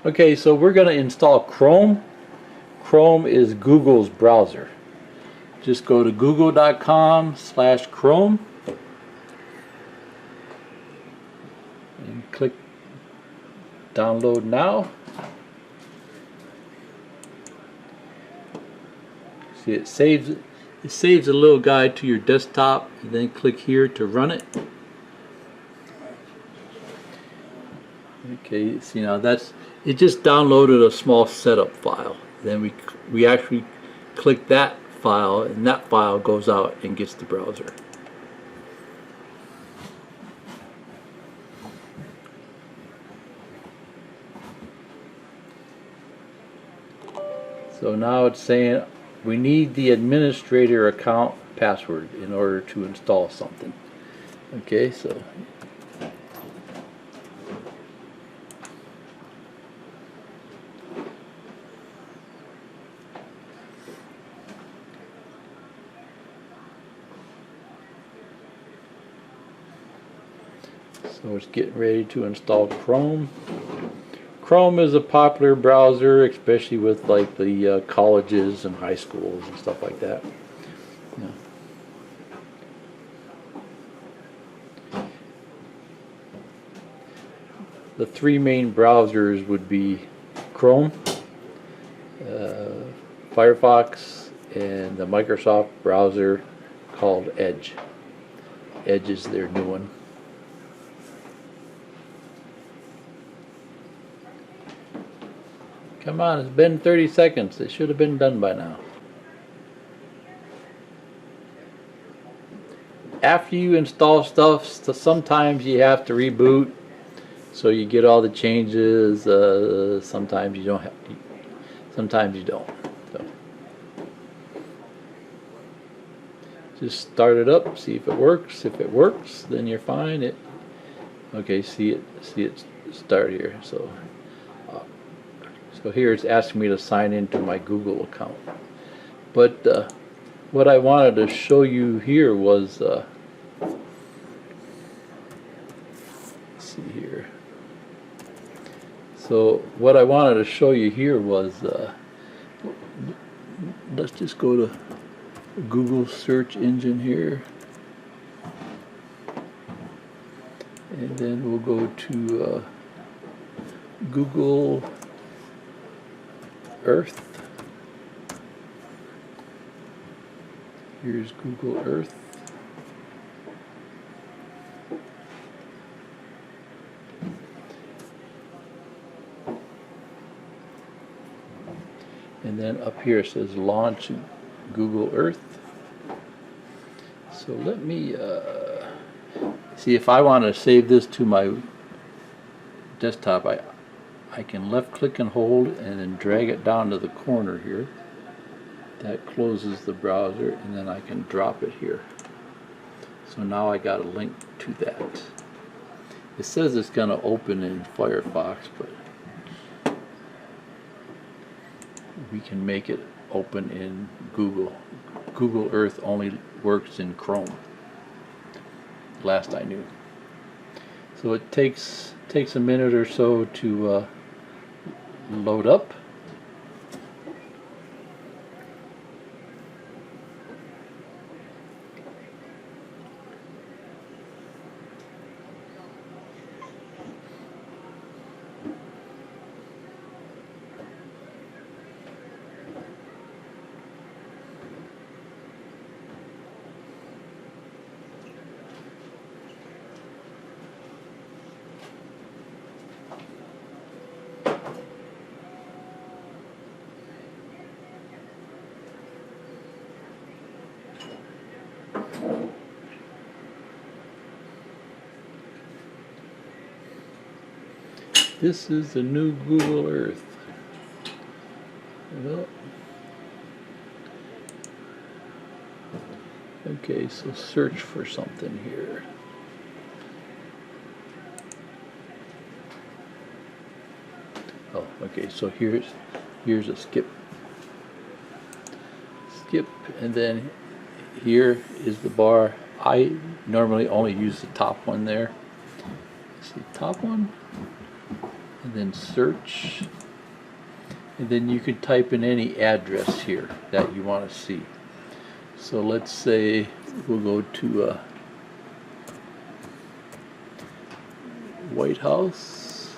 Okay, so we're going to install Chrome. Chrome is Google's browser. Just go to google.com/Chrome and click download now. See, it saves a little guide to your desktop, and then click here to run it. Okay, see now it just downloaded a small setup file. Then we actually click that file, and that file goes out and gets the browser. So now it's saying we need the administrator account password in order to install something. Okay, so it's getting ready to install Chrome. Chrome is a popular browser, especially with like the colleges and high schools and stuff like that. Yeah. The three main browsers would be Chrome, Firefox, and the Microsoft browser called Edge. Edge is their new one. Come on, it's been 30 seconds. It should have been done by now. After you install stuff, sometimes you have to reboot, so you get all the changes. Sometimes you don't have. Sometimes you don't. So just start it up, see if it works. If it works, then you're fine. Okay. See it start here. So here it's asking me to sign into my Google account. But what I wanted to show you here was, let's see here. So what I wanted to show you here was, let's just go to Google search engine here. And then we'll go to Google Earth. Here's Google Earth. And then up here it says launch Google Earth. So let me see if I want to save this to my desktop. I can left click and hold and then drag it down to the corner here. That closes the browser, and then I can drop it here. So now I got a link to that. It says it's going to open in Firefox, but we can make it open in Google. Google Earth only works in Chrome, last I knew. So it takes a minute or so to load up. This is the new Google Earth. Well, okay, so search for something here. Oh, okay, so here's a skip, and then here is the bar. I normally only use the top one there. See, top one, and then search, and then you can type in any address here that you want to see. So let's say we'll go to White House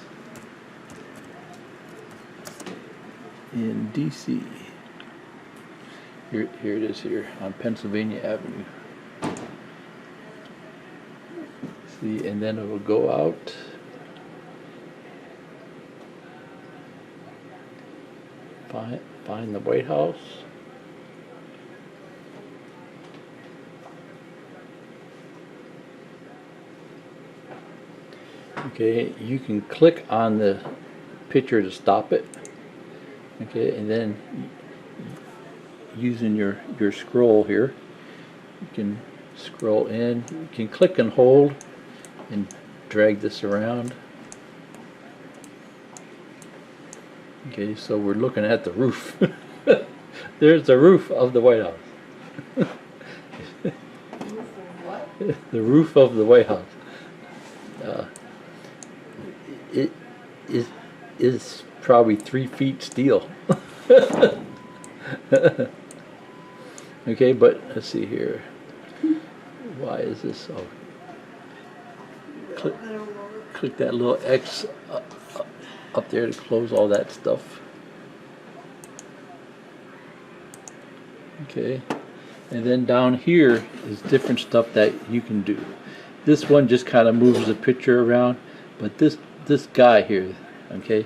in DC. Here it is here on Pennsylvania Avenue. See, and then it will go out. Find the White House. Okay, you can click on the picture to stop it. Okay, and then using your scroll here, you can scroll in. You can click and hold and drag this around. Okay, so we're looking at the roof. There's the roof of the White House. The roof of the White House. It is probably 3 feet steel. Okay, but let's see here. Why is this so? Click that little X up there to close all that stuff. Okay, and then down here is different stuff that you can do. This one just kind of moves the picture around, but this guy here, okay,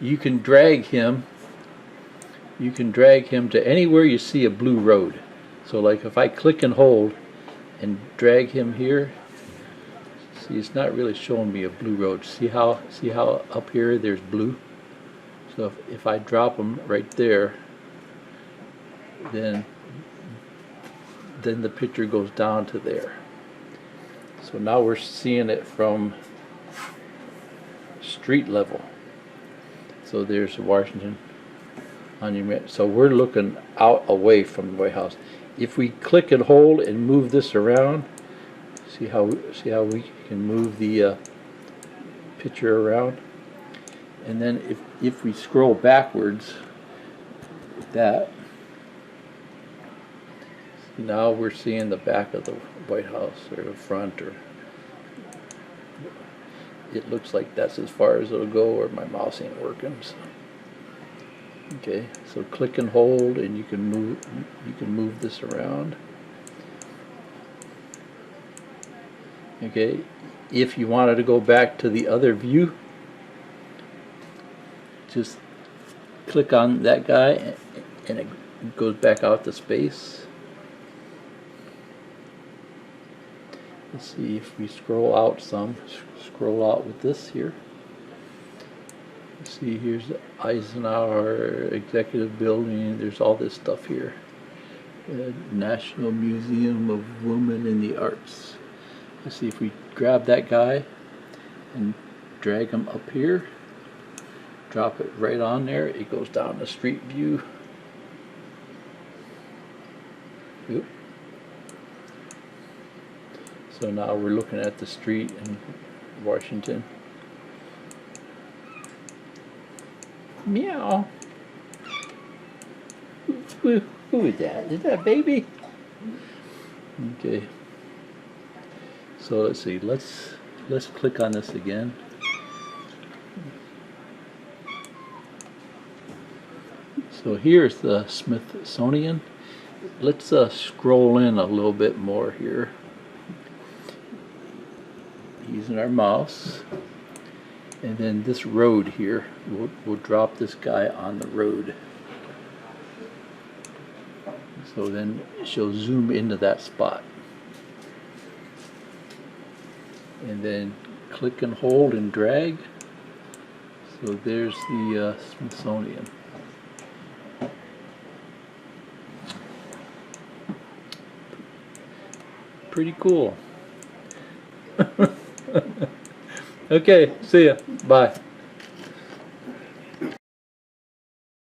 you can drag him. You can drag him to anywhere you see a blue road. So like if I click and hold and drag him here, see, it's not really showing me a blue road. See how up here there's blue? So if I drop him right there, then the picture goes down to there. So now we're seeing it from street level. So there's Washington Monument. So we're looking out away from the White House. If we click and hold and move this around, see how we can move the picture around. And then if we scroll backwards with that, now we're seeing the back of the White House, or the front, or it looks like that's as far as it'll go, or my mouse ain't working. So. Okay, so click and hold, and you can move this around. Okay, if you wanted to go back to the other view, just click on that guy, and it goes back out to space. Let's see if we scroll out some. Scroll out with this here. See, here's the Eisenhower Executive Building. There's all this stuff here. National Museum of Women in the Arts. Let's see if we grab that guy and drag him up here. Drop it right on there. It goes down the street view. Oop. So now we're looking at the street in Washington. Meow. Who is that? Is that a baby? Okay. So let's see. Let's click on this again. So here's the Smithsonian. Let's scroll in a little bit more here. Using our mouse. And then this road here, we'll drop this guy on the road. So then she'll zoom into that spot. And then click and hold and drag. So there's the Smithsonian. Pretty cool. Okay, see ya. Bye.